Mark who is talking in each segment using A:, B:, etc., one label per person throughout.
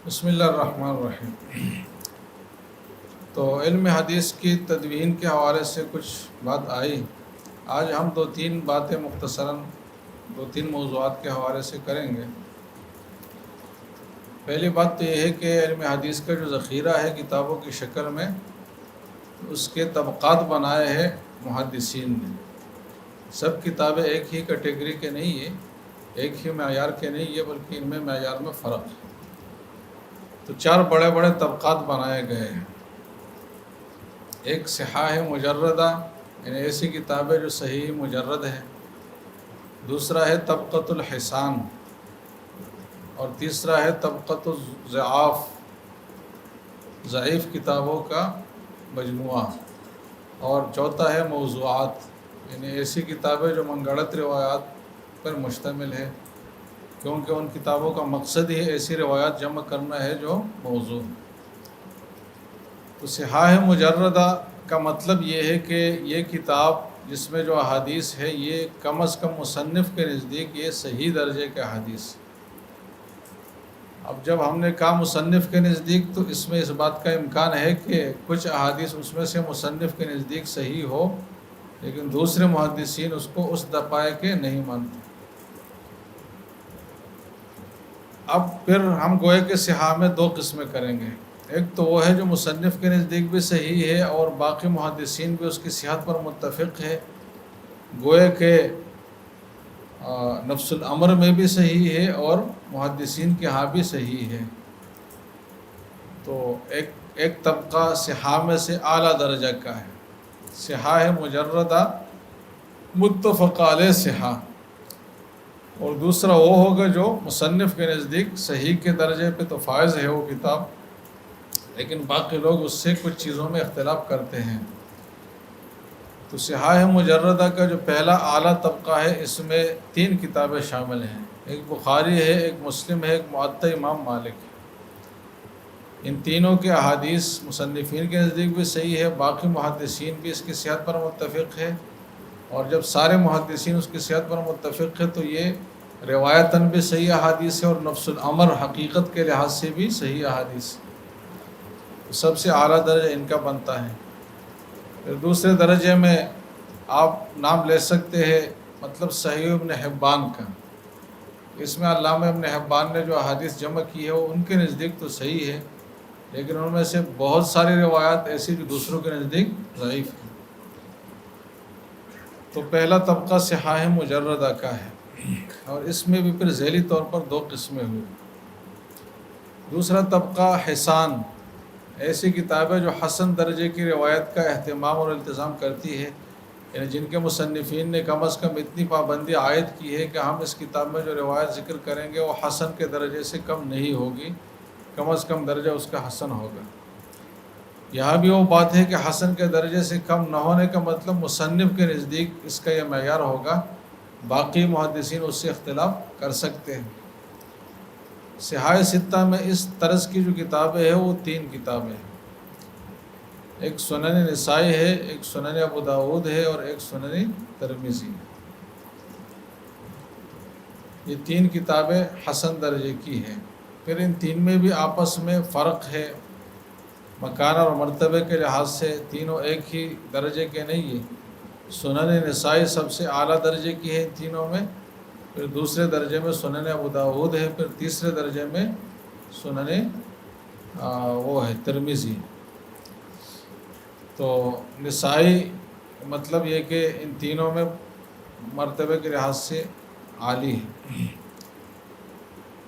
A: بسم اللہ الرحمن الرحیم۔ تو علم حدیث کی تدوین کے حوالے سے کچھ بات آئی۔ آج ہم دو تین باتیں مختصراً دو تین موضوعات کے حوالے سے کریں گے۔ پہلی بات تو یہ ہے کہ علم حدیث کا جو ذخیرہ ہے کتابوں کی شکل میں، اس کے طبقات بنائے ہیں محدثین نے۔ سب کتابیں ایک ہی کیٹیگری کے نہیں ہیں، ایک ہی معیار کے نہیں ہے، بلکہ ان میں معیار میں فرق ہے۔ تو چار بڑے بڑے طبقات بنائے گئے ہیں۔ ایک صحاح مجردہ، یعنی ایسی کتابیں جو صحیح مجرد ہیں۔ دوسرا ہے طبقۃ الحسان، اور تیسرا ہے طبقۃ الضعاف، ضعیف کتابوں کا مجموعہ، اور چوتھا ہے موضوعات، یعنی ایسی کتابیں جو منگڑت روایات پر مشتمل ہے، کیونکہ ان کتابوں کا مقصد ہی ایسی روایات جمع کرنا ہے جو موضوع۔ تو صحاح مجردہ کا مطلب یہ ہے کہ یہ کتاب جس میں جو احادیث ہے یہ کم از کم مصنف کے نزدیک یہ صحیح درجے کے احادیث۔ اب جب ہم نے کہا مصنف کے نزدیک، تو اس میں اس بات کا امکان ہے کہ کچھ احادیث اس میں سے مصنف کے نزدیک صحیح ہو، لیکن دوسرے محدثین اس کو اس دپائے کے نہیں مانتے۔ اب پھر ہم گوئے کہ صحاح میں دو قسمیں کریں گے۔ ایک تو وہ ہے جو مصنف کے نزدیک بھی صحیح ہے اور باقی محدثین بھی اس کی صحت پر متفق ہے، گوئے کہ نفس الامر میں بھی صحیح ہے اور محدثین کے ہاں بھی صحیح ہے۔ تو ایک طبقہ صحاح میں سے اعلیٰ درجہ کا ہے، صحاح مجردہ متفق علیہ صحاح، اور دوسرا وہ ہوگا جو مصنف کے نزدیک صحیح کے درجے پہ تو فائز ہے وہ کتاب، لیکن باقی لوگ اس سے کچھ چیزوں میں اختلاف کرتے ہیں۔ تو صحاح مجردہ کا جو پہلا اعلیٰ طبقہ ہے، اس میں تین کتابیں شامل ہیں، ایک بخاری ہے، ایک مسلم ہے، ایک موطا امام مالک ہے۔ ان تینوں کے احادیث مصنفین کے نزدیک بھی صحیح ہے، باقی محدثین بھی اس کی صحت پر متفق ہے، اور جب سارے محدثین اس کی صحت پر متفق ہے تو یہ روایتاً بھی صحیح احادیث ہے اور نفس الامر حقیقت کے لحاظ سے بھی صحیح احادیث۔ سب سے اعلیٰ درجہ ان کا بنتا ہے۔ پھر دوسرے درجے میں آپ نام لے سکتے ہیں مطلب صحیح ابن حبان کا۔ اس میں علامہ ابن حبان نے جو احادیث جمع کی ہے وہ ان کے نزدیک تو صحیح ہے، لیکن ان میں سے بہت ساری روایات ایسی جو دوسروں کے نزدیک ضعیف ہیں۔ تو پہلا طبقہ صحاح مجردہ کا ہے، اور اس میں بھی پھر ذیلی طور پر دو قسمیں ہوئی۔ دوسرا طبقہ حسان، ایسی کتابیں جو حسن درجے کی روایت کا اہتمام اور التزام کرتی ہے، یعنی جن کے مصنفین نے کم از کم اتنی پابندی عائد کی ہے کہ ہم اس کتاب میں جو روایت ذکر کریں گے وہ حسن کے درجے سے کم نہیں ہوگی، کم از کم درجہ اس کا حسن ہوگا۔ یہاں بھی وہ بات ہے کہ حسن کے درجے سے کم نہ ہونے کا مطلب مصنف کے نزدیک اس کا یہ معیار ہوگا، باقی محدثین اس سے اختلاف کر سکتے ہیں۔ صحاح ستہ میں اس طرز کی جو کتابیں ہیں وہ تین کتابیں ہیں، ایک سنن نسائی ہے، ایک سنن ابو داؤد ہے، اور ایک سنن ترمذی۔ یہ تین کتابیں حسن درجے کی ہیں۔ پھر ان تین میں بھی آپس میں فرق ہے، مکانہ اور مرتبے کے لحاظ سے تینوں ایک ہی درجے کے نہیں ہیں۔ سنن نسائی سب سے اعلیٰ درجے کی ہے ان تینوں میں، پھر دوسرے درجے میں سنن ابو داؤد ہے، پھر تیسرے درجے میں سنن وہ ہے ترمذی۔ تو نسائی مطلب یہ کہ ان تینوں میں مرتبے کے لحاظ سے عالی ہے۔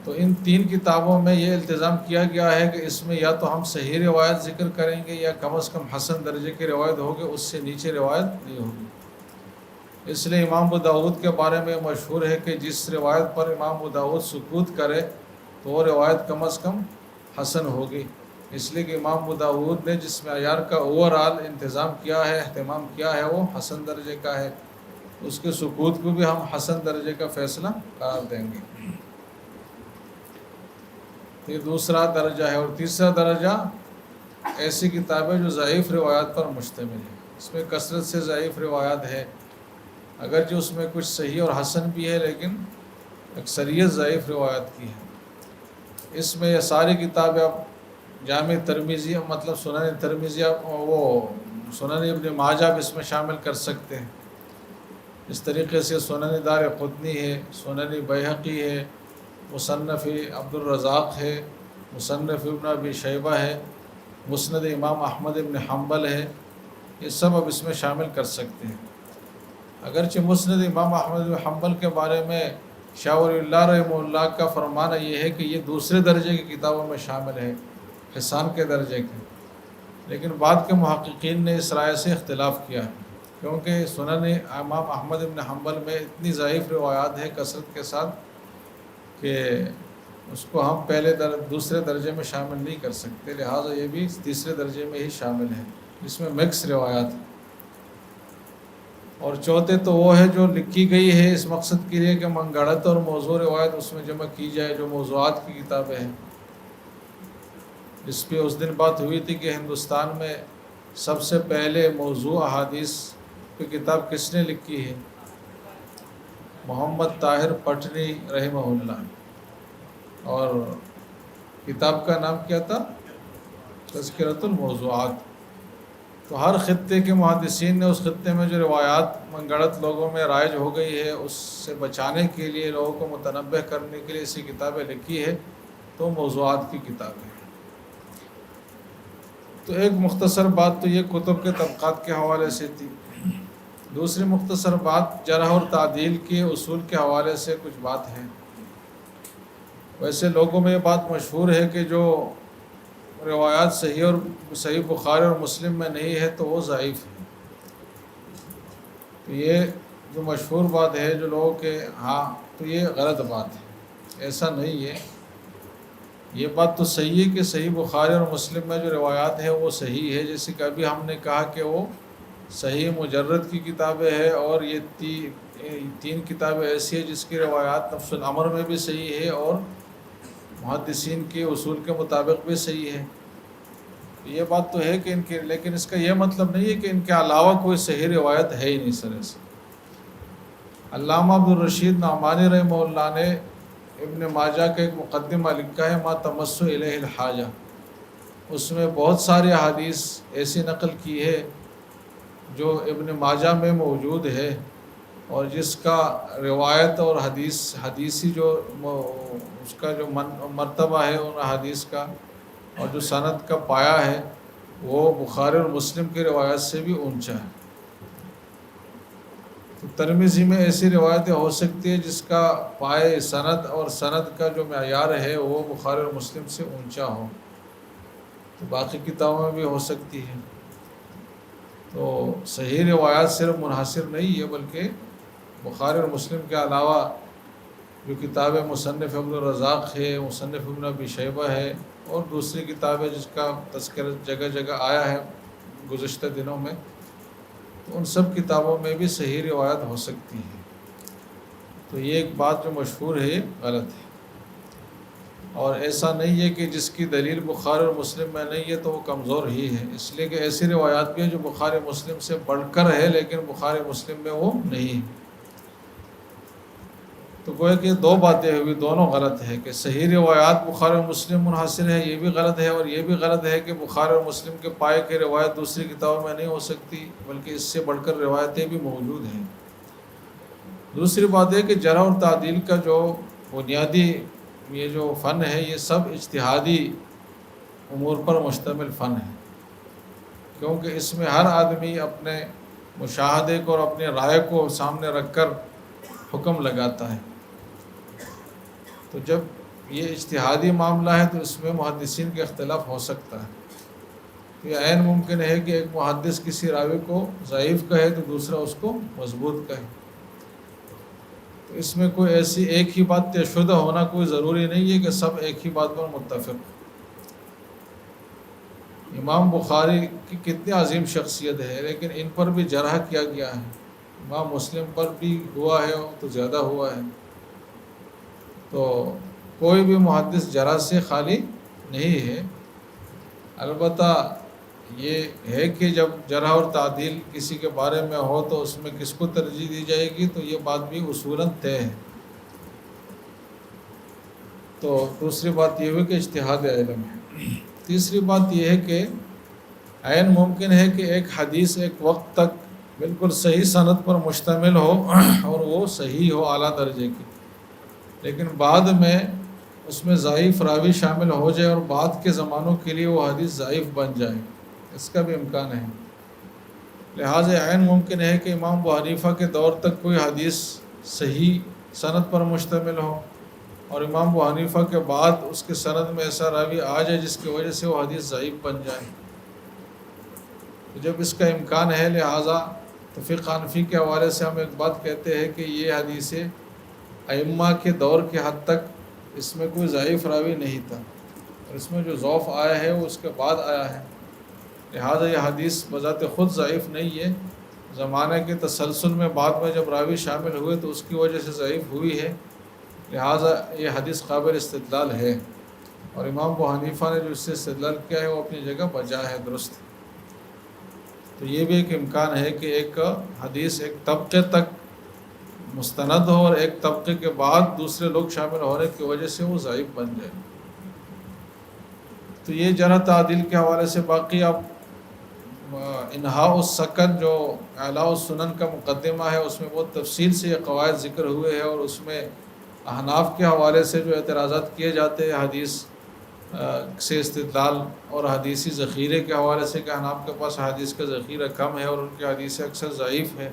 A: تو ان تین کتابوں میں یہ التزام کیا گیا ہے کہ اس میں یا تو ہم صحیح روایت ذکر کریں گے یا کم از کم حسن درجے کی روایت ہوگی، اس سے نیچے روایت نہیں ہوگی۔ اس لیے امام ابو داؤد کے بارے میں مشہور ہے کہ جس روایت پر امام ابو داؤد سکوت کرے تو وہ روایت کم از کم حسن ہوگی، اس لیے کہ امام ابو داؤد نے جس معیار کا اوورآل انتظام کیا ہے، اہتمام کیا ہے، وہ حسن درجے کا ہے، اس کے سکوت کو بھی ہم حسن درجے کا فیصلہ قرار دیں گے۔ یہ دوسرا درجہ ہے۔ اور تیسرا درجہ ایسی کتابیں جو ضعیف روایات پر مشتمل ہے، اس میں کثرت سے ضعیف روایات ہے، اگرچہ اس میں کچھ صحیح اور حسن بھی ہے لیکن اکثریت ضعیف روایت کی ہے۔ اس میں یہ ساری کتابیں اب جامع ترمذی مطلب سنن ترمذی وہ سنن ابن ماجہ بھی اس میں شامل کر سکتے ہیں. اس طریقے سے سنن دار قطنی ہے، سنن بیہقی ہے، مصنف عبد الرزاق ہے، مصنف ابن ابی شیبہ ہے، مسند امام احمد ابن حنبل ہے، یہ سب اب اس میں شامل کر سکتے ہیں. اگرچہ مسند امام احمد بن حنبل کے بارے میں شاہ ولی اللہ رحمہ اللہ کا فرمانا یہ ہے کہ یہ دوسرے درجے کی کتابوں میں شامل ہے، حسان کے درجے کے، لیکن بعد کے محققین نے اس رائے سے اختلاف کیا ہے، کیونکہ سنن امام احمد بن حنبل میں اتنی ضعیف روایات ہے کثرت کے ساتھ کہ اس کو ہم دوسرے درجے میں شامل نہیں کر سکتے، لہٰذا یہ بھی تیسرے درجے میں ہی شامل ہے، جس میں مکس روایات ہیں. اور چوتھے تو وہ ہے جو لکھی گئی ہے اس مقصد کے لیے کہ منگڑت اور موضوع روایت اس میں جمع کی جائے، جو موضوعات کی کتابیں ہیں. جس پہ اس دن بات ہوئی تھی کہ ہندوستان میں سب سے پہلے موضوع احادیث کی کتاب کس نے لکھی ہے؟ محمد طاہر پٹنی رحمہ اللہ. اور کتاب کا نام کیا تھا؟ تذکرۃ الموضوعات. تو ہر خطے کے محدثین نے اس خطے میں جو روایات منگڑت لوگوں میں رائج ہو گئی ہے اس سے بچانے کے لیے، لوگوں کو متنبہ کرنے کے لیے ایسی کتابیں لکھی ہے، تو موضوعات کی کتابیں. تو ایک مختصر بات تو یہ کتب کے طبقات کے حوالے سے تھی. دوسری مختصر بات جرح اور تعدیل کے اصول کے حوالے سے کچھ بات ہے. ویسے لوگوں میں یہ بات مشہور ہے کہ جو روایات صحیح بخاری اور مسلم میں نہیں ہے تو وہ ضعیف ہے. تو یہ جو مشہور بات ہے جو لوگوں کے ہاں، تو یہ غلط بات ہے، ایسا نہیں ہے. یہ بات تو صحیح ہے کہ صحیح بخاری اور مسلم میں جو روایات ہیں وہ صحیح ہے، جیسے کہ ابھی ہم نے کہا کہ وہ صحیح مجرد کی کتابیں ہیں، اور یہ تین کتابیں ایسی ہیں جس کی روایات نفس الامر میں بھی صحیح ہے اور محدثین کے اصول کے مطابق بھی صحیح ہے. یہ بات تو ہے کہ لیکن اس کا یہ مطلب نہیں ہے کہ ان کے علاوہ کوئی صحیح روایت ہے ہی نہیں سرے سے. علامہ عبدالرشید نعمانی رحمہ اللہ نے ابن ماجہ کا ایک مقدمہ لکھا ہے، ما تمس الیہ الحاجہ. اس میں بہت ساری احادیث ایسی نقل کی ہے جو ابن ماجہ میں موجود ہے، اور جس کا روایت اور حدیثی جو اس کا جو مرتبہ ہے ان حدیث کا، اور جو سند کا پایا ہے وہ بخاری اور مسلم کی روایت سے بھی اونچا ہے. تو ترمذی میں ایسی روایتیں ہو سکتی ہیں جس کا پائے سند اور سند کا جو معیار ہے وہ بخاری اور مسلم سے اونچا ہو، تو باقی کتابوں میں بھی ہو سکتی ہے. تو صحیح روایات صرف منحصر نہیں ہے، بلکہ بخاری اور مسلم کے علاوہ جو کتابیں مصنف عبد الرزاق ہے، مصنف ابن ابی شیبہ ہے، اور دوسری کتابیں جس کا تذکرہ جگہ جگہ آیا ہے گزشتہ دنوں میں، تو ان سب کتابوں میں بھی صحیح روایت ہو سکتی ہے. تو یہ ایک بات جو مشہور ہے غلط ہے، اور ایسا نہیں ہے کہ جس کی دلیل بخاری اور مسلم میں نہیں ہے تو وہ کمزور ہی ہے. اس لیے کہ ایسی روایات بھی ہیں جو بخاری مسلم سے بڑھ کر ہے لیکن بخاری مسلم میں وہ نہیں ہے. تو گویا کہ دو باتیں ہوئی، دونوں غلط ہے کہ صحیح روایات بخاری و مسلم منحصر ہے، یہ بھی غلط ہے، اور یہ بھی غلط ہے کہ بخاری اور مسلم کے پائے کی روایت دوسری کتابوں میں نہیں ہو سکتی، بلکہ اس سے بڑھ کر روایتیں بھی موجود ہیں. دوسری بات ہے کہ جرح اور تعدیل کا جو بنیادی یہ جو فن ہے یہ سب اجتہادی امور پر مشتمل فن ہے، کیونکہ اس میں ہر آدمی اپنے مشاہدے کو اور اپنے رائے کو سامنے رکھ کر حکم لگاتا ہے. تو جب یہ اجتہادی معاملہ ہے تو اس میں محدثین کے اختلاف ہو سکتا ہے. تو یہ عین ممکن ہے کہ ایک محدث کسی راوی کو ضعیف کہے تو دوسرا اس کو مضبوط کہے. تو اس میں کوئی ایسی ایک ہی بات طے شدہ ہونا کوئی ضروری نہیں ہے کہ سب ایک ہی بات پر متفق ہو. امام بخاری کی کتنی عظیم شخصیت ہے، لیکن ان پر بھی جرح کیا گیا ہے. امام مسلم پر بھی ہوا ہے تو زیادہ ہوا ہے. تو کوئی بھی محدث جرح سے خالی نہیں ہے. البتہ یہ ہے کہ جب جرح اور تعدیل کسی کے بارے میں ہو تو اس میں کس کو ترجیح دی جائے گی، تو یہ بات بھی اصولاً طے ہے. تو دوسری بات یہ ہوئی کہ اجتہاد علم ہے۔ تیسری بات یہ ہے کہ عین ممکن ہے کہ ایک حدیث ایک وقت تک بالکل صحیح سند پر مشتمل ہو اور وہ صحیح ہو اعلیٰ درجے کی، لیکن بعد میں اس میں ضعیف راوی شامل ہو جائے اور بعد کے زمانوں کے لیے وہ حدیث ضعیف بن جائے، اس کا بھی امکان ہے۔ لہٰذا عین ممکن ہے کہ امام ابو حنیفہ کے دور تک کوئی حدیث صحیح سند پر مشتمل ہو اور امام ابو حنیفہ کے بعد اس کے سند میں ایسا راوی آ جائے جس کی وجہ سے وہ حدیث ضعیف بن جائے۔ جب اس کا امکان ہے، لہٰذا تو فقہ حنفی کے حوالے سے ہم ایک بات کہتے ہیں کہ یہ حدیثیں ائمہ کے دور کے حد تک اس میں کوئی ضعیف راوی نہیں تھا، اور اس میں جو ضعف آیا ہے وہ اس کے بعد آیا ہے، لہٰذا یہ حدیث بذات خود ضعیف نہیں ہے، زمانے کے تسلسل میں بعد میں جب راوی شامل ہوئے تو اس کی وجہ سے ضعیف ہوئی ہے، لہٰذا یہ حدیث قابل استدلال ہے، اور امام ابو حنیفہ نے جو اس سے استدلال کیا ہے وہ اپنی جگہ بجا ہے، درست۔ تو یہ بھی ایک امکان ہے کہ ایک حدیث ایک طبقے تک مستند ہو اور ایک طبقے کے بعد دوسرے لوگ شامل ہونے کی وجہ سے وہ ضعیف بن جائے۔ تو یہ جرح تعدیل کے حوالے سے، باقی اب انہاء السکن جو اعلاء السنن کا مقدمہ ہے اس میں بہت تفصیل سے یہ قواعد ذکر ہوئے ہیں، اور اس میں احناف کے حوالے سے جو اعتراضات کیے جاتے ہیں حدیث سے استدلال اور حدیثی ذخیرے کے حوالے سے کہ احناف کے پاس حدیث کا ذخیرہ کم ہے اور ان کی حدیثیں اکثر ضعیف ہے،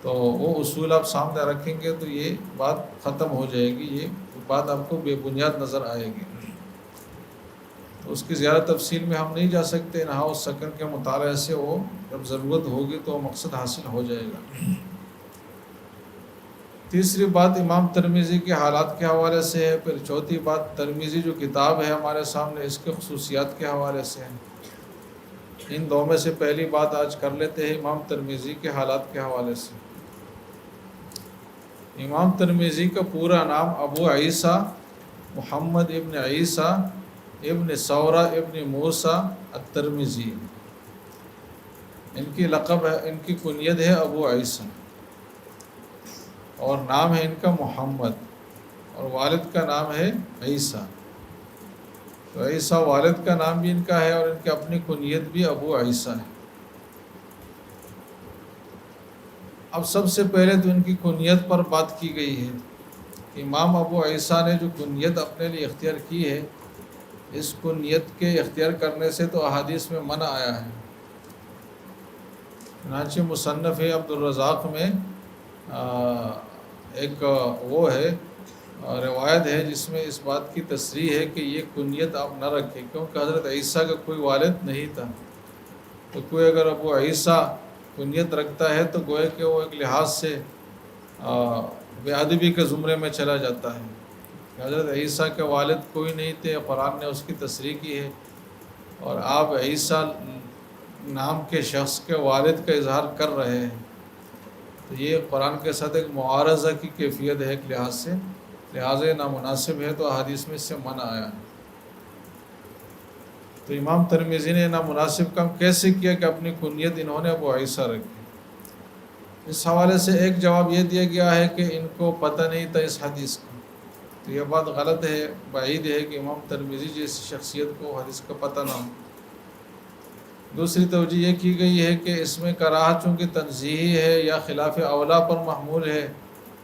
A: تو وہ اصول آپ سامنے رکھیں گے تو یہ بات ختم ہو جائے گی، یہ بات آپ کو بے بنیاد نظر آئے گی۔ تو اس کی زیادہ تفصیل میں ہم نہیں جا سکتے، انہاء السکن کے مطالعے سے وہ جب ضرورت ہوگی تو مقصد حاصل ہو جائے گا۔ تیسری بات امام ترمذی کے حالات کے حوالے سے ہے، پھر چوتھی بات ترمذی جو کتاب ہے ہمارے سامنے اس کے خصوصیات کے حوالے سے ہے۔ ان دو میں سے پہلی بات آج کر لیتے ہیں امام ترمذی کے حالات کے حوالے سے۔ امام ترمذی کا پورا نام ابو عیسیٰ محمد ابن عیسیٰ ابن ثورہ ابن موسیٰ الترمذی، ان کی لقب ہے، ان کی کنیت ہے ابو عیسیٰ، اور نام ہے ان کا محمد، اور والد کا نام ہے عیسیٰ۔ تو عیسیٰ والد کا نام بھی ان کا ہے اور ان کی اپنی کنیت بھی ابو عیسیٰ ہے۔ اب سب سے پہلے تو ان کی کنیت پر بات کی گئی ہے کہ امام ابو عیسیٰ نے جو کنیت اپنے لیے اختیار کی ہے، اس کنیت کے اختیار کرنے سے تو احادیث میں منع آیا ہے۔ چنانچہ مصنف عبدالرزاق میں ایک وہ ہے روایت ہے جس میں اس بات کی تصریح ہے کہ یہ کنیت آپ نہ رکھیں، کیونکہ حضرت عیسیٰ کا کوئی والد نہیں تھا، تو کوئی اگر ابو عیسیٰ کنیت رکھتا ہے تو گویا کہ وہ ایک لحاظ سے بے ادبی کے زمرے میں چلا جاتا ہے۔ حضرت عیسیٰ کے والد کوئی نہیں تھے، قرآن نے اس کی تصریح کی ہے، اور آپ عیسیٰ نام کے شخص کے والد کا اظہار کر رہے ہیں، تو یہ قرآن کے ساتھ ایک معارضہ کی کیفیت ہے ایک لحاظ سے، لہٰذا نامناسب ہے، تو احادیث میں اس سے منع آیا ہے۔ تو امام ترمذی نے نامناسب کام کیسے کیا کہ اپنی کنیت انہوں نے ابو عیسیٰ رکھی؟ اس حوالے سے ایک جواب یہ دیا گیا ہے کہ ان کو پتہ نہیں تھا اس حدیث کا، تو یہ بات غلط ہے، بعید ہے کہ امام ترمذی جیسی شخصیت کو حدیث کا پتہ نہ ہو۔ دوسری توجہ یہ کی گئی ہے کہ اس میں کراہت چونکہ تنزیہی ہے یا خلاف اولا پر محمول ہے،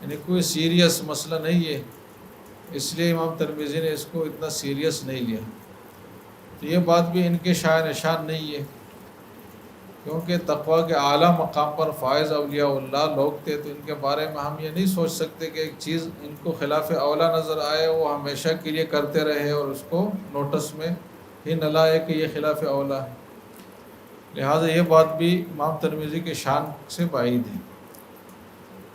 A: یعنی کوئی سیریس مسئلہ نہیں ہے، اس لیے امام ترمذی نے اس کو اتنا سیریس نہیں لیا۔ تو یہ بات بھی ان کے شائع نشان نہیں ہے، کیونکہ تقویٰ کے اعلیٰ مقام پر فائز اولیاء اللہ لوگ تھے، تو ان کے بارے میں ہم یہ نہیں سوچ سکتے کہ ایک چیز ان کو خلاف اولا نظر آئے وہ ہمیشہ کے لیے کرتے رہے اور اس کو نوٹس میں ہی نہ لائے کہ یہ خلاف اولا ہے، لہٰذا یہ بات بھی امام ترمذی کے شان سے بعید ہے۔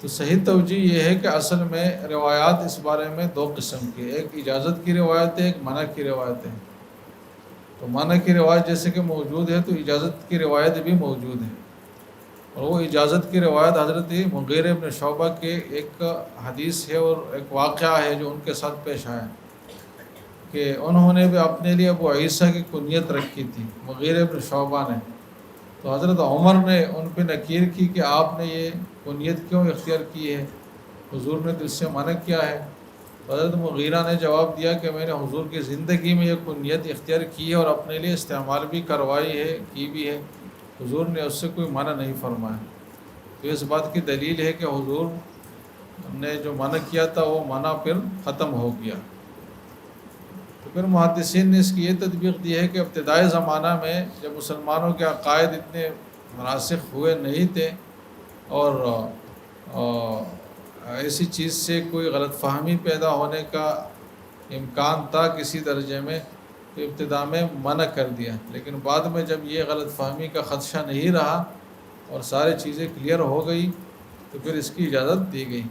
A: تو صحیح توجہ یہ ہے کہ اصل میں روایات اس بارے میں دو قسم کی، ایک اجازت کی روایت ہے، ایک منع کی روایت ہے۔ تو منع کی روایت جیسے کہ موجود ہے تو اجازت کی روایت بھی موجود ہے، اور وہ اجازت کی روایت حضرت مغیرہ بن شعبہ کے ایک حدیث ہے اور ایک واقعہ ہے جو ان کے ساتھ پیش آیا کہ انہوں نے بھی اپنے لیے ابو عیسیٰ کی کنیت رکھی تھی، مغیرہ بن شعبہ نے، تو حضرت عمر نے ان پہ نکیر کی کہ آپ نے یہ کنیت کیوں اختیار کی ہے، حضور نے تو اس سے منع کیا ہے، حضرت مغیرہ نے جواب دیا کہ میں نے حضور کی زندگی میں یہ کنیت اختیار کی ہے اور اپنے لیے استعمال بھی کروائی ہے، کی بھی ہے، حضور نے اس سے کوئی منع نہیں فرمایا۔ تو اس بات کی دلیل ہے کہ حضور نے جو منع کیا تھا وہ منع پھر ختم ہو گیا۔ تو پھر محدثین نے اس کی یہ تطبیق دی ہے کہ ابتدائی زمانہ میں جب مسلمانوں کے عقائد اتنے راسخ ہوئے نہیں تھے اور ایسی چیز سے کوئی غلط فہمی پیدا ہونے کا امکان تھا کسی درجے میں، تو ابتدا میں منع کر دیا، لیکن بعد میں جب یہ غلط فہمی کا خدشہ نہیں رہا اور ساری چیزیں کلیئر ہو گئی تو پھر اس کی اجازت دی گئی۔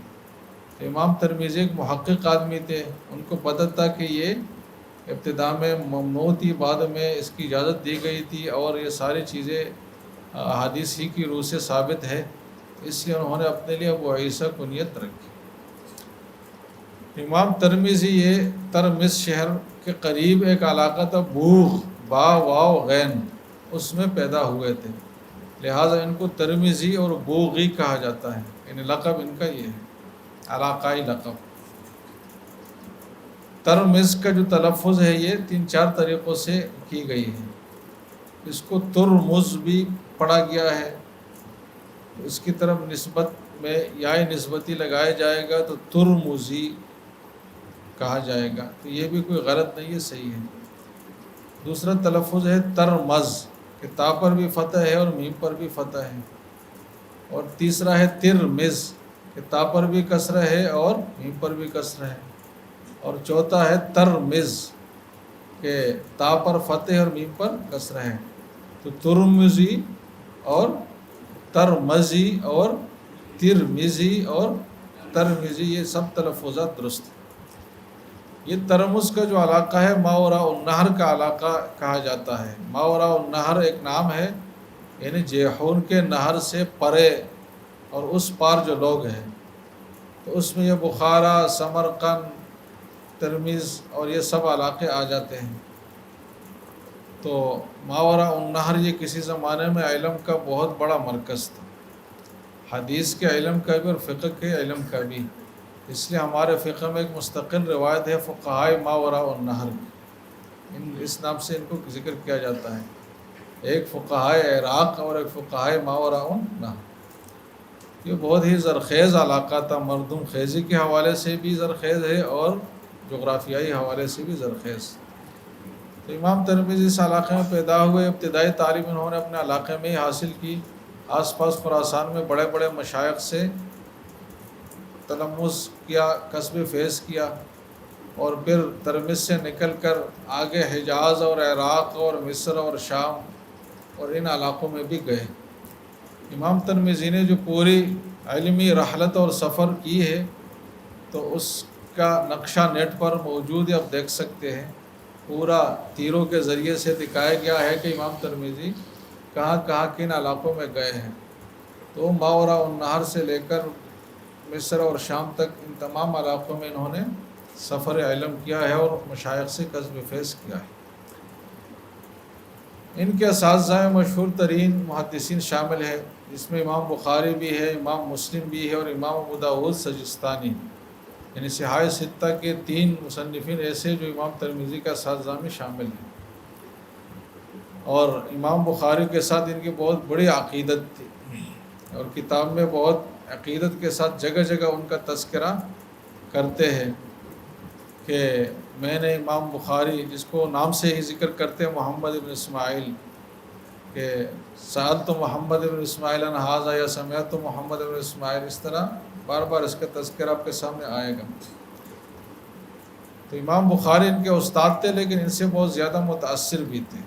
A: تو امام ترمذی ایک محقق آدمی تھے، ان کو پتہ تھا کہ یہ ابتدا میں ممنوع تھی، بعد میں اس کی اجازت دی گئی تھی اور یہ ساری چیزیں حدیث ہی کی روح سے ثابت ہے، اس لیے انہوں نے اپنے لیے ابو عیسیٰ کنیت رکھی۔ امام ترمذی یہ ترمذ شہر کے قریب ایک علاقہ تھا بوغ، با واو غین، اس میں پیدا ہوئے تھے، لہٰذا ان کو ترمذی اور بوغی کہا جاتا ہے، یعنی لقب ان کا یہ ہے، علاقائی لقب۔ ترمذ کا جو تلفظ ہے یہ 3-4 طریقوں سے کی گئی ہے۔ اس کو ترمز بھی پڑھا گیا ہے، اس کی طرف نسبت میں یا نسبتی لگایا جائے گا تو ترمزی کہا جائے گا، تو یہ بھی کوئی غلط نہیں ہے، صحیح ہے۔ دوسرا تلفظ ہے ترمز، کہ تا پر بھی فتح ہے اور میم پر بھی فتح ہے، اور تیسرا ہے ترمز، کہ تا پر بھی کسرہ ہے اور میم پر بھی کسرہ ہے، اور چوتھا ہے ترمز کہ تا پر فتح اور میم پر کسرہ ہے۔ تو ترمزی اور ترمزی اور ترمزی اور ترمزی یہ سب تلفظات درست ہیں۔ یہ ترمز کا جو علاقہ ہے ماوراء النہر کا علاقہ کہا جاتا ہے۔ ماوراء النہر ایک نام ہے، یعنی جیحون کے نہر سے پرے اور اس پار جو لوگ ہیں، تو اس میں یہ بخارا، سمرقند، ترمز اور یہ سب علاقے آ جاتے ہیں۔ تو ماوراء النہر یہ کسی زمانے میں علم کا بہت بڑا مرکز تھا، حدیث کے علم کا بھی اور فقہ کے علم کا بھی، اس لیے ہمارے فقہ میں ایک مستقل روایت ہے فقہائے ماوراء النہر، اس نام سے ان کو ذکر کیا جاتا ہے، ایک فقہائے عراق اور ایک فقہائے ماوراء النہر۔ یہ بہت ہی زرخیز علاقہ تھا، مردم خیزی کے حوالے سے بھی زرخیز ہے اور جغرافیائی حوالے سے بھی زرخیز۔ تو امام ترمذی اس علاقے میں پیدا ہوئے، ابتدائی تعلیم انہوں نے اپنے علاقے میں ہی حاصل کی، آس پاس خراسان میں بڑے بڑے مشائخ سے تلمذ کیا، کسب فیض کیا، اور پھر ترمذ سے نکل کر آگے حجاز اور عراق اور مصر اور شام اور ان علاقوں میں بھی گئے۔ امام ترمذی نے جو پوری علمی رحلت اور سفر کی ہے تو اس کا نقشہ نیٹ پر موجود ہے، آپ دیکھ سکتے ہیں، پورا تیروں کے ذریعے سے دکھایا گیا ہے کہ امام ترمذی کہاں کہاں کن علاقوں میں گئے ہیں۔ تو ماوراء النہر سے لے کر مصر اور شام تک ان تمام علاقوں میں انہوں نے سفر علم کیا ہے اور مشائخ سے کسب فیض کیا ہے۔ ان کے اساتذہ میں مشہور ترین محدثین شامل ہیں، جس میں امام بخاری بھی ہے، امام مسلم بھی ہے اور امام ابو داؤد سجستانی، یعنی صحاح ستہ کے 3 مصنفین ایسے جو امام ترمذی کا اساتذہ میں شامل ہیں۔ اور امام بخاری کے ساتھ ان کی بہت بڑی عقیدت تھی، اور کتاب میں بہت عقیدت کے ساتھ جگہ جگہ ان کا تذکرہ کرتے ہیں کہ میں نے امام بخاری، جس کو نام سے ہی ذکر کرتے ہیں محمد بن اسماعیل، کہ سألت محمد بن اسماعیل عن ھذا یا سمعت محمد بن اسماعیل، اس طرح بار بار اس کا تذکرہ آپ کے سامنے آئے گا۔ تو امام بخاری ان کے استاد تھے، لیکن ان سے بہت زیادہ متاثر بھی تھے،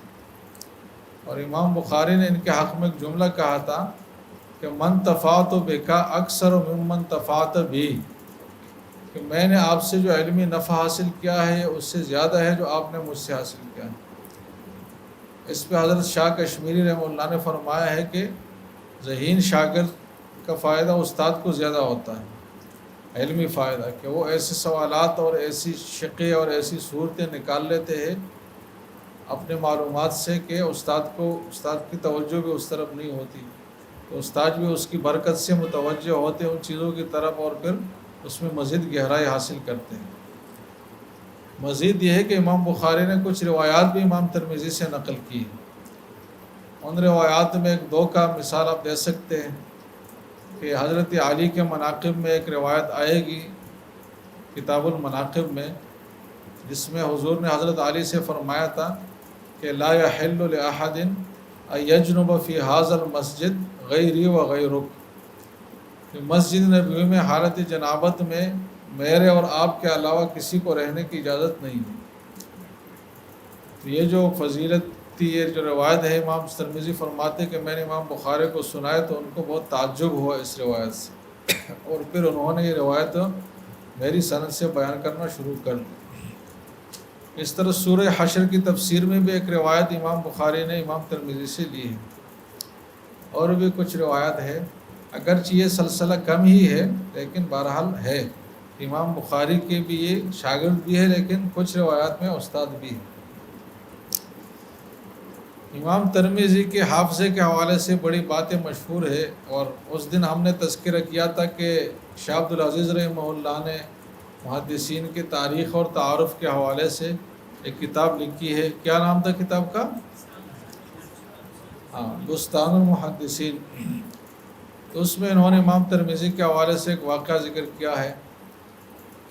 A: اور امام بخاری نے ان کے حق میں ایک جملہ کہا تھا کہ من تفاعت بکا اکثر ممن تفاعت بھی، کہ میں نے آپ سے جو علمی نفع حاصل کیا ہے اس سے زیادہ ہے جو آپ نے مجھ سے حاصل کیا ہے۔ اس پہ حضرت شاہ کشمیری رحمہ اللہ نے فرمایا ہے کہ ذہین شاگرد کا فائدہ استاد کو زیادہ ہوتا ہے، علمی فائدہ، کہ وہ ایسے سوالات اور ایسی شقیں اور ایسی صورتیں نکال لیتے ہیں اپنے معلومات سے کہ استاد کی توجہ بھی اس طرف نہیں ہوتی، تو استاد بھی اس کی برکت سے متوجہ ہوتے ہیں ان چیزوں کی طرف، اور پھر اس میں مزید گہرائی حاصل کرتے ہیں۔ مزید یہ ہے کہ امام بخاری نے کچھ روایات بھی امام ترمذی سے نقل کی، ان روایات میں ایک دو کا مثال آپ دے سکتے ہیں کہ حضرت علی کے مناقب میں ایک روایت آئے گی کتاب المناقب میں، جس میں حضور نے حضرت علی سے فرمایا تھا کہ لا یحل لأحد ان یجنب فی ھذا المسجد غیری و غیرک، کہ مسجد نبوی میں حالت جنابت میں میرے اور آپ کے علاوہ کسی کو رہنے کی اجازت نہیں ہے۔ تو یہ جو فضیلت تھی، یہ جو روایت ہے، امام ترمذی فرماتے کہ میں نے امام بخاری کو سنایا تو ان کو بہت تعجب ہوا اس روایت سے، اور پھر انہوں نے یہ روایت میری سند سے بیان کرنا شروع کر دی۔ اس طرح سورہ حشر کی تفسیر میں بھی ایک روایت امام بخاری نے امام ترمذی سے لی ہے، اور بھی کچھ روایت ہے، اگرچہ یہ سلسلہ کم ہی ہے لیکن بہرحال ہے، امام بخاری کے بھی یہ شاگرد بھی ہے لیکن کچھ روایات میں استاد بھی ہے۔ امام ترمذی کے حافظے کے حوالے سے بڑی باتیں مشہور ہے، اور اس دن ہم نے تذکرہ کیا تھا کہ شاہ عبد العزیز رحمہ اللہ نے محدثین کی تاریخ اور تعارف کے حوالے سے ایک کتاب لکھی ہے۔ کیا نام تھا کتاب کا؟ بستان المحدثین۔ تو اس میں انہوں نے امام ترمذی کے حوالے سے ایک واقعہ ذکر کیا ہے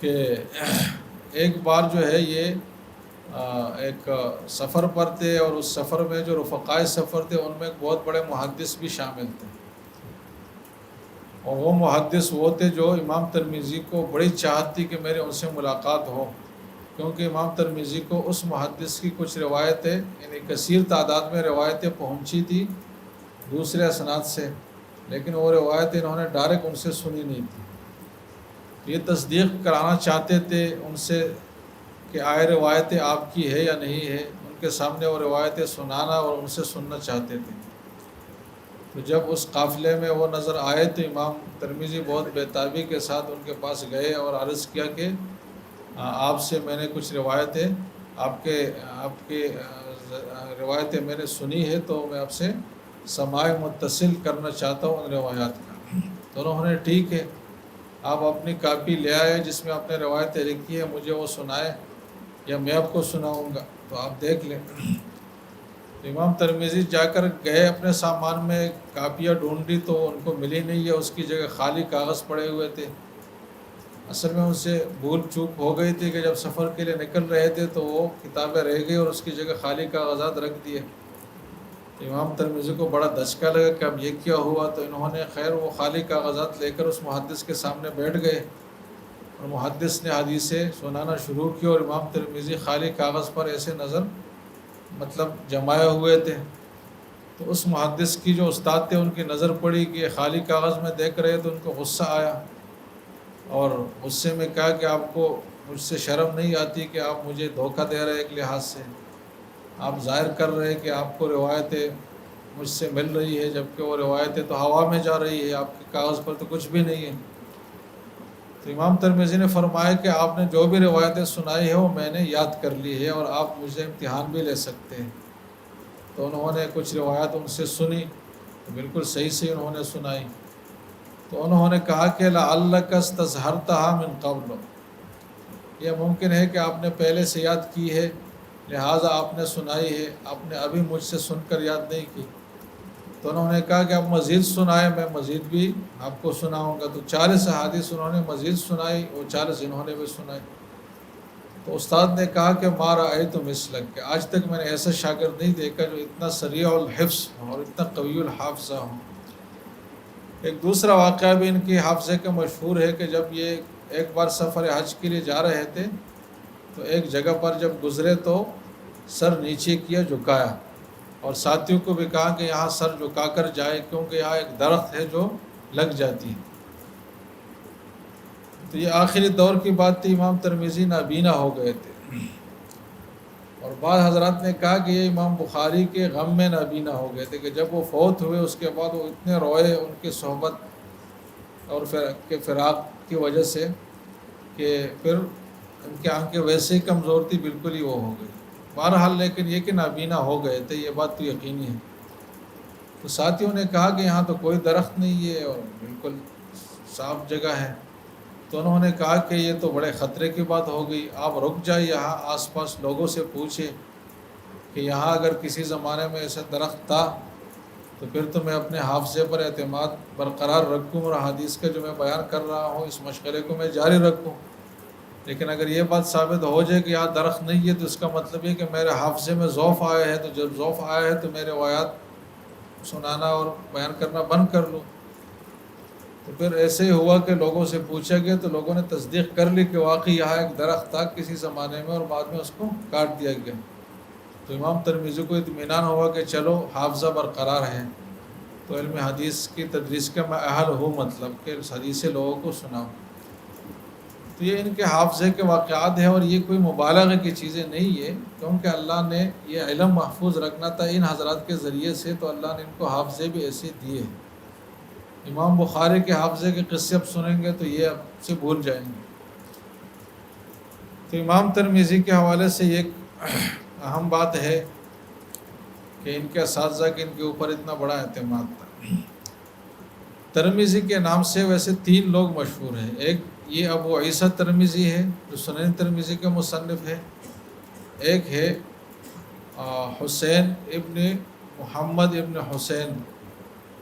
A: کہ ایک بار جو ہے یہ ایک سفر پر تھے، اور اس سفر میں جو رفقائے سفر تھے ان میں ایک بہت بڑے محدث بھی شامل تھے، اور وہ محدث وہ تھے جو امام ترمذی کو بڑی چاہت تھی کہ میرے ان سے ملاقات ہو، کیونکہ امام ترمذی کو اس محدث کی کچھ روایتیں، یعنی کثیر تعداد میں روایتیں پہنچی تھی دوسرے اسناد سے، لیکن وہ روایتیں انہوں نے ڈائریکٹ ان سے سنی نہیں تھی۔ یہ تصدیق کرانا چاہتے تھے ان سے کہ آئے روایتیں آپ کی ہے یا نہیں ہے، ان کے سامنے وہ روایتیں سنانا اور ان سے سننا چاہتے تھے۔ تو جب اس قافلے میں وہ نظر آئے تو امام ترمذی بہت بےتابی کے ساتھ ان کے پاس گئے اور عرض کیا کہ آپ سے میں نے کچھ روایتیں آپ کے روایتیں میں نے سنی ہے، تو میں آپ سے سماع متصل کرنا چاہتا ہوں ان روایات کا۔ تو انہوں نے ٹھیک ہے، آپ اپنی کاپی لے آئے جس میں آپ نے روایتیں لکھی ہے، مجھے وہ سنائے یا میں آپ کو سناؤں گا، تو آپ دیکھ لیں۔ امام ترمذی جا کر گئے، اپنے سامان میں کاپیاں ڈھونڈی تو ان کو ملی نہیں ہے، اس کی جگہ خالی کاغذ پڑے ہوئے تھے۔ اصل میں ان سے بھول چوک ہو گئی تھی کہ جب سفر کے لیے نکل رہے تھے تو وہ کتابیں رہ گئی اور اس کی جگہ خالی کاغذات رکھ دیے۔ امام ترمذی کو بڑا دھچکا لگا کہ اب یہ کیا ہوا، تو انہوں نے خیر وہ خالی کاغذات لے کر اس محدث کے سامنے بیٹھ گئے، اور محدث نے حدیثیں سنانا شروع کی، اور امام ترمذی خالی کاغذ پر ایسے نظر جمائے ہوئے تھے۔ تو اس محدث کی جو استاد تھے ان کی نظر پڑی کہ خالی کاغذ میں دیکھ رہے، تو ان کو غصہ آیا، اور غصے میں کہا کہ آپ کو مجھ سے شرم نہیں آتی کہ آپ مجھے دھوکہ دے رہے، ایک لحاظ سے آپ ظاہر کر رہے کہ آپ کو روایتیں مجھ سے مل رہی ہے، جبکہ وہ روایتیں تو ہوا میں جا رہی ہے، آپ کے کاغذ پر تو کچھ بھی نہیں ہے۔ تو امام ترمذی نے فرمایا کہ آپ نے جو بھی روایتیں سنائی ہے وہ میں نے یاد کر لی ہے، اور آپ مجھے امتحان بھی لے سکتے ہیں۔ تو انہوں نے کچھ روایت ان سے سنی، تو بالکل صحیح انہوں نے سنائی۔ تو انہوں نے کہا کہ لعلک استظہرتھا من قبل، یہ ممکن ہے کہ آپ نے پہلے سے یاد کی ہے، لہٰذا آپ نے سنائی ہے، آپ نے ابھی مجھ سے سن کر یاد نہیں کی۔ تو انہوں نے کہا کہ آپ مزید سنائے، میں مزید بھی آپ کو سناؤں گا۔ تو 40 احادیث انہوں نے مزید سنائی، وہ 40 انہوں نے بھی سنائی۔ تو استاد نے کہا کہ ما رأیت مثلک، کہ آج تک میں نے ایسا شاگرد نہیں دیکھا جو اتنا سریع الحفظ اور اتنا قوی الحافظہ ہو۔ ایک دوسرا واقعہ بھی ان کی حافظے کا مشہور ہے کہ جب یہ ایک بار سفر حج کے لیے جا رہے تھے تو ایک جگہ پر جب گزرے تو سر نیچے کیا، جھکایا، اور ساتھیوں کو بھی کہا کہ یہاں سر جھکا کر جائے کیونکہ یہاں ایک درخت ہے جو لگ جاتی ہے۔ تو یہ آخری دور کی بات تھی، امام ترمذی نابینا ہو گئے تھے، اور بعض حضرات نے کہا کہ یہ امام بخاری کے غم میں نابینا ہو گئے تھے کہ جب وہ فوت ہوئے اس کے بعد وہ اتنے روئے ان کی صحبت اور فراق کی وجہ سے کہ پھر ان کی آنکھیں ویسے ہی کمزور تھی، بالکل ہی وہ ہو گئی۔ بہرحال لیکن یہ کہ نابینا ہو گئے تھے، یہ بات تو یقینی ہے۔ تو ساتھیوں نے کہا کہ یہاں تو کوئی درخت نہیں ہے اور بالکل صاف جگہ ہے۔ تو انہوں نے کہا کہ یہ تو بڑے خطرے کی بات ہو گئی، آپ رک جائیں، یہاں آس پاس لوگوں سے پوچھے کہ یہاں اگر کسی زمانے میں ایسا درخت تھا تو پھر تو میں اپنے حافظے پر اعتماد برقرار رکھوں اور حدیث کا جو میں بیان کر رہا ہوں اس مشغلے کو میں جاری رکھوں، لیکن اگر یہ بات ثابت ہو جائے کہ یہاں درخت نہیں ہے تو اس کا مطلب یہ کہ میرے حافظے میں ضعف آیا ہے، تو جب ضعف آیا ہے تو میرے روایات سنانا اور بیان کرنا بند کر لوں۔ تو پھر ایسے ہی ہوا کہ لوگوں سے پوچھا گیا تو لوگوں نے تصدیق کر لی کہ واقعی یہاں ایک درخت تھا کسی زمانے میں اور بعد میں اس کو کاٹ دیا گیا۔ تو امام ترمذی کو اطمینان ہوا کہ چلو حافظہ برقرار ہے، تو علم حدیث کی تدریس کا میں اہل ہوں، مطلب کہ حدیث لوگوں کو سناؤں۔ تو یہ ان کے حافظے کے واقعات ہیں، اور یہ کوئی مبالغہ کی چیزیں نہیں ہے، کیونکہ اللہ نے یہ علم محفوظ رکھنا تھا ان حضرات کے ذریعے سے، تو اللہ نے ان کو حافظے بھی ایسے دیے ہیں۔ امام بخاری کے حافظے کے قصے اب سنیں گے تو یہ اب سے بھول جائیں گے۔ تو امام ترمذی کے حوالے سے یہ ایک اہم بات ہے کہ ان کے اساتذہ کے ان کے اوپر اتنا بڑا اعتماد تھا۔ ترمذی کے نام سے ویسے 3 لوگ مشہور ہیں، ایک یہ ابو عیسیٰ ترمذی ہے جو سنن ترمذی کے مصنف ہے، ایک ہے حسین ابن محمد ابن حسین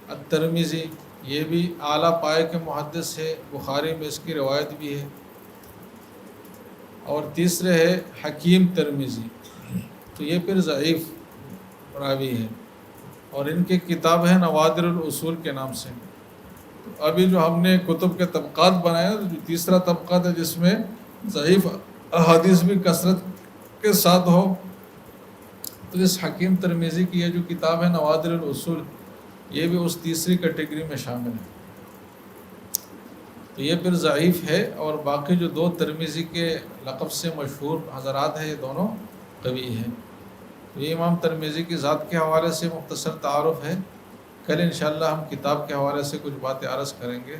A: الترمذی، یہ بھی اعلیٰ پائے کے محدث ہے، بخاری میں اس کی روایت بھی ہے، اور تیسرے ہے حکیم ترمذی، تو یہ پھر ضعیف راوی ہے، اور ان کی کتاب ہے نوادر الاصول کے نام سے۔ تو ابھی جو ہم نے کتب کے طبقات بنائے تو جو تیسرا طبقہ ہے جس میں ضعیف احادیث بھی کثرت کے ساتھ ہو، تو اس حکیم ترمذی کی یہ جو کتاب ہے نوادر الاصول، یہ بھی اس تیسری کیٹیگری میں شامل ہے، تو یہ پھر ضعیف ہے، اور باقی جو 2 ترمذی کے لقب سے مشہور حضرات ہیں یہ دونوں قوی ہیں۔ تو یہ امام ترمذی کی ذات کے حوالے سے مختصر تعارف ہے، کل انشاءاللہ ہم کتاب کے حوالے سے کچھ باتیں عرض کریں گے۔